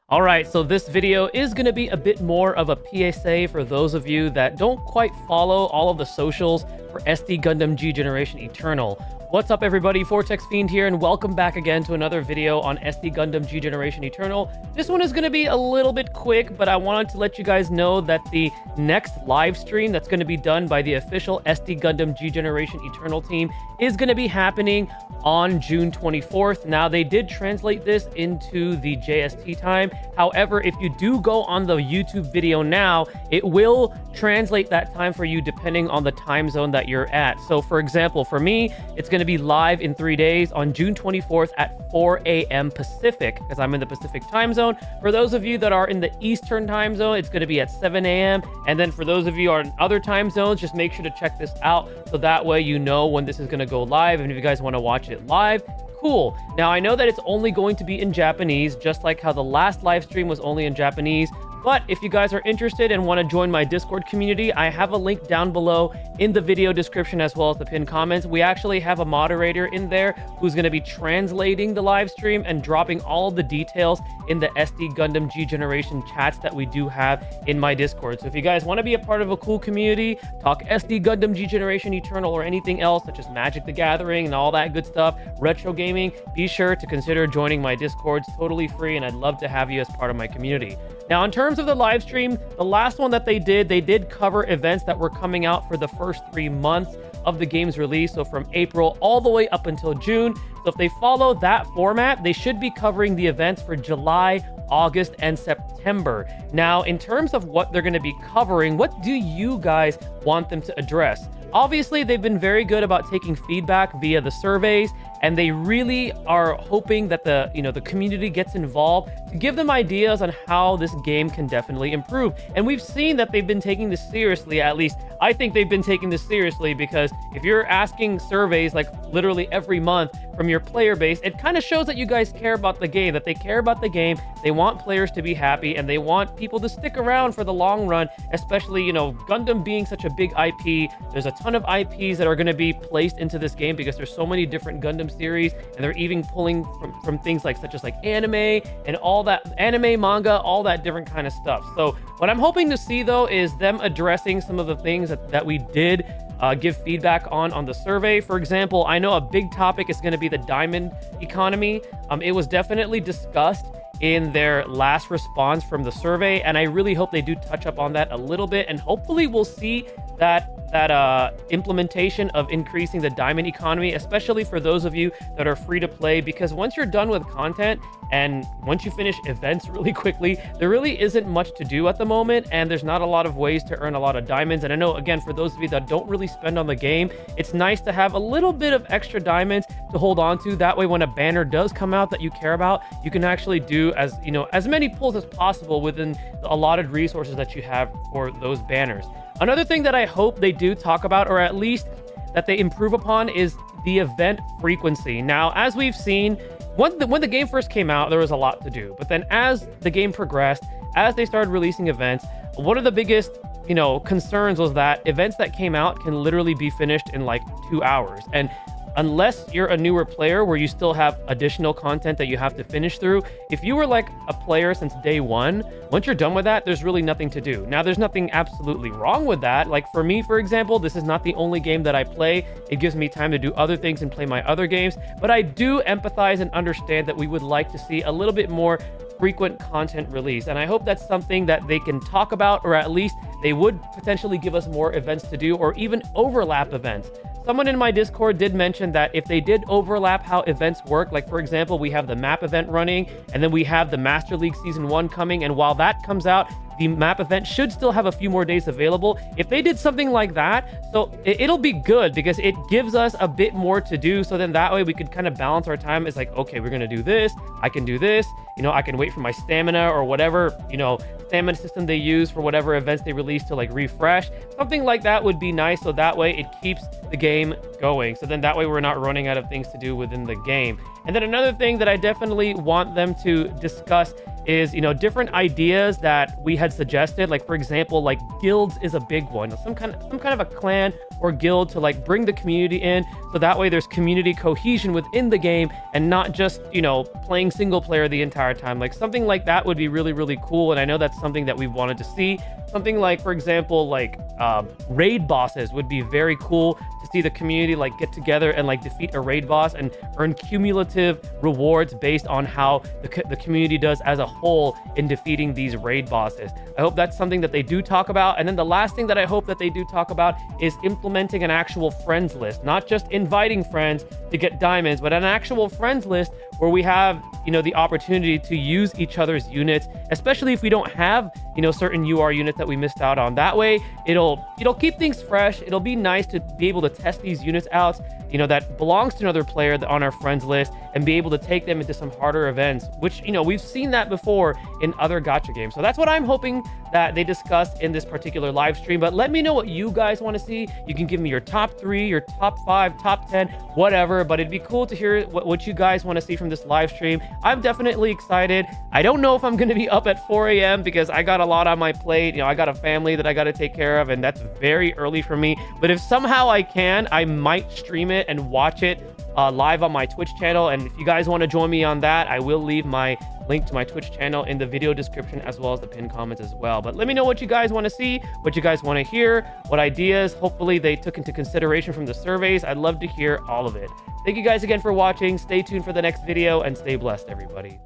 All right, so this video is going to be a bit more of a PSA for those of you that don't quite follow all of the socials for SD Gundam G Generation Eternal. What's up everybody, Fortexfiend here, and welcome back again to another video on SD Gundam G Generation Eternal. This one is going to be a little bit quick, but I wanted to let you guys know that the next live stream that's going to be done by the official SD Gundam G Generation Eternal team is going to be happening on June 24th. Now, they did translate this into the JST time. However, if you do go on the YouTube video now, it will translate that time for you depending on the time zone that you're at. So for example, for me, it's going to be live in 3 days on June 24th at 4 a.m. Pacific, because I'm in the Pacific time zone. For those of you that are in the Eastern time zone, it's going to be at 7 a.m. And then for those of you who are in other time zones, just make sure to check this out so that way you know when this is going to go live. And if you guys want to watch it live, cool. Now, I know that it's only going to be in Japanese, just like how the last live stream was only in Japanese. But if you guys are interested and want to join my Discord community, I have a link down below in the video description as well as the pinned comments. We actually have a moderator in there who's going to be translating the live stream and dropping all of the details in the SD Gundam G Generation chats that we do have in my Discord. So if you guys want to be a part of a cool community, talk SD Gundam G Generation Eternal or anything else such as Magic the Gathering and all that good stuff, retro gaming, be sure to consider joining my Discord. It's totally free and I'd love to have you as part of my community. Now, in terms of the live stream, the last one that they did cover events that were coming out for the first 3 months of the game's release. So from April all the way up until June. So if they follow that format, they should be covering the events for July, August, and September. Now, in terms of what they're going to be covering, what do you guys want them to address? Obviously, they've been very good about taking feedback via the surveys, and they really are hoping that the community gets involved to give them ideas on how this game can definitely improve. And we've seen that they've been taking this seriously. At least I think they've been taking this seriously, because if you're asking surveys like literally every month from your player base, it kind of shows that you guys care about the game, that they care about the game. They want players to be happy and they want people to stick around for the long run, especially, Gundam being such a big IP. There's a ton of IPs that are going to be placed into this game because there's so many different Gundam series, and they're even pulling from things such as anime and all that, anime, manga, all that different kind of stuff. So what I'm hoping to see though is them addressing some of the things that we did give feedback on the survey. For example, I know a big topic is going to be the diamond economy. It was definitely discussed in their last response from the survey, and I really hope they do touch up on that a little bit, and hopefully we'll see that implementation of increasing the diamond economy, especially for those of you that are free to play, because once you're done with content and once you finish events really quickly, there really isn't much to do at the moment, and there's not a lot of ways to earn a lot of diamonds. And I know, again, for those of you that don't really spend on the game, it's nice to have a little bit of extra diamonds to hold on to. That way, when a banner does come out that you care about, you can actually do as many pulls as possible within the allotted resources that you have for those banners. Another thing that I hope they do talk about, or at least that they improve upon, is the event frequency. Now, as we've seen, when the game first came out, there was a lot to do. But then as the game progressed, as they started releasing events, one of the biggest concerns was that events that came out can literally be finished in 2 hours. And unless you're a newer player where you still have additional content that you have to finish through, if you were a player since day one, once you're done with that, there's really nothing to do. Now, there's nothing absolutely wrong with that. Like for me, for example, this is not the only game that I play. It gives me time to do other things and play my other games. But I do empathize and understand that we would like to see a little bit more frequent content release, and I hope that's something that they can talk about, or at least they would potentially give us more events to do, or even overlap events. Someone in my Discord did mention that if they did overlap how events work, like for example, we have the map event running, and then we have the Master League Season 1 coming, and while that comes out, the map event should still have a few more days available. If they did something like that, so it'll be good because it gives us a bit more to do. So then that way we could kind of balance our time. It's like, okay, we're going to do this. I can do this. I can wait for my stamina or whatever, stamina system they use for whatever events they release to refresh. Something like that would be nice. So that way it keeps the game going. So then that way we're not running out of things to do within the game. And then another thing that I definitely want them to discuss is, different ideas that we had suggested. Like, for example, guilds is a big one. Some kind of a clan or guild to like bring the community in, so that way there's community cohesion within the game and not just, you know, playing single player the entire time. Like something like that would be really, really cool. And I know that's something that we've wanted to see. Something like, for example, like raid bosses would be very cool to see the community like get together and like defeat a raid boss and earn cumulative rewards based on how the community does as a whole in defeating these raid bosses. I hope that's something that they do talk about. And then the last thing that I hope that they do talk about is implementing an actual friends list, not just inviting friends to get diamonds, but an actual friends list where we have, you know, the opportunity to use each other's units, especially if we don't have, you know, certain UR units that we missed out on. That way it'll keep things fresh. It'll be nice to be able to test these units out, you know, that belongs to another player on our friends list, and be able to take them into some harder events, which, you know, we've seen that before in other gacha games. So that's what I'm hoping that they discuss in this particular live stream. But let me know what you guys want to see. You can give me your top 3, your top 5, top 10, whatever, but it'd be cool to hear what you guys want to see from this live stream. I'm definitely excited. I don't know if I'm going to be up at 4 a.m. because I got a lot on my plate. You know, I got a family that I got to take care of, and that's very early for me. But if somehow I can, I might stream it and watch it live on my Twitch channel. And if you guys want to join me on that, I will leave my link to my Twitch channel in the video description, as well as the pinned comments as well. But let me know what you guys want to see, what you guys want to hear, what ideas hopefully they took into consideration from the surveys. I'd love to hear all of it. Thank you guys again for watching. Stay tuned for the next video, and stay blessed, everybody.